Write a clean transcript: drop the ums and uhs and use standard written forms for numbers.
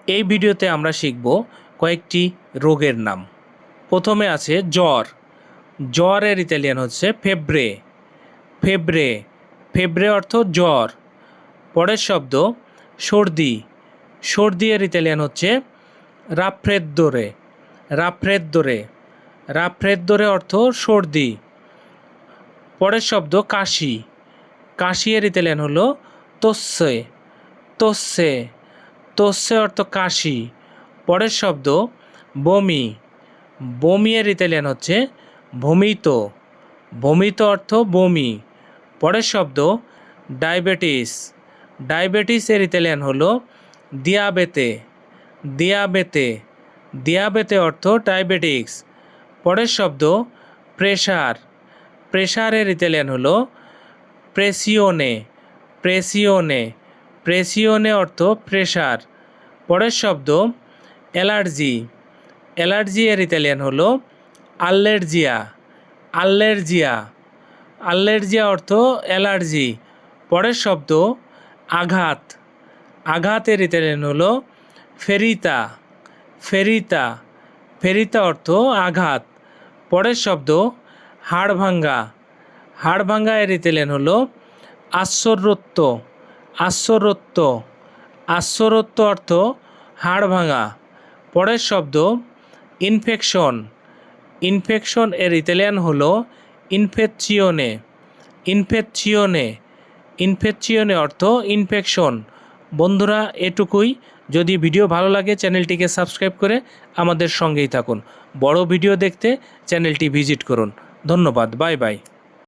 এই ভিডিওতে আমরা শিখব কয়েকটি রোগের নাম। প্রথমে আছে জ্বর। জ্বরের ইতালিয়ান হচ্ছে ফেব্রে। ফেব্রে ফেব্রে অর্থ জ্বর। পরের শব্দ সর্দি। সর্দি এর ইতালিয়ান হচ্ছে রাফ্রেদ্দোরে। রাফ্রেদ্দোরে রাফ্রেদ্দোরে অর্থ সর্দি। পরের শব্দ কাশি। কাশি এর ইতালিয়ান হলো তোস্সে। তোস্সে তোস্সে অর্থ কাশি। পরের শব্দ বমি। বমি এর ইতালিয়ান হচ্ছে ভমিতো। ভমিতো অর্থ বমি। পরের শব্দ ডায়াবেটিস। ডায়াবেটিস এর ইতালিয়ান হলো দিয়াবেতে। দিয়াবেতে দিয়াবেতে অর্থ ডায়াবেটিক্স। পরের শব্দ প্রেশার। প্রেশারের ইতালিয়ান হলো প্রেসিওনে। প্রেসিওনে প্রেসিওনে অর্থ প্রেশার। পরের শব্দ অ্যালার্জি। অ্যালার্জি এর ইতালিয়ান হলো আল্লেরজিয়া। আল্লেরজিয়া আল্লেরজিয়া অর্থ অ্যালার্জি। পরের শব্দ আঘাত। আঘাতের ইতালিয়ান হলো ফেরিতা। ফেরিতা ফেরিতা অর্থ আঘাত। পরের শব্দ হাড় ভাঙ্গা। হাড় ভাঙ্গা এর ইতালিয়ান হলো আশ্বরত্ব। আশ্বরত্ব আশ্বরত্ব অর্থ হাড় ভাঙা। পরের শব্দ ইনফেকশন। ইনফেকশন এর ইতালিয়ান হলো ইনফেকচিওনে। ইনফেকচিওনে ইনফেকচিওনে অর্থ ইনফেকশন। বন্ধুরা, এটুকুই। যদি ভিডিও ভালো লাগে চ্যানেলটিকে সাবস্ক্রাইব করে আমাদের সঙ্গেই থাকুন। বড় ভিডিও দেখতে চ্যানেলটি ভিজিট করুন। ধন্যবাদ। Bye bye.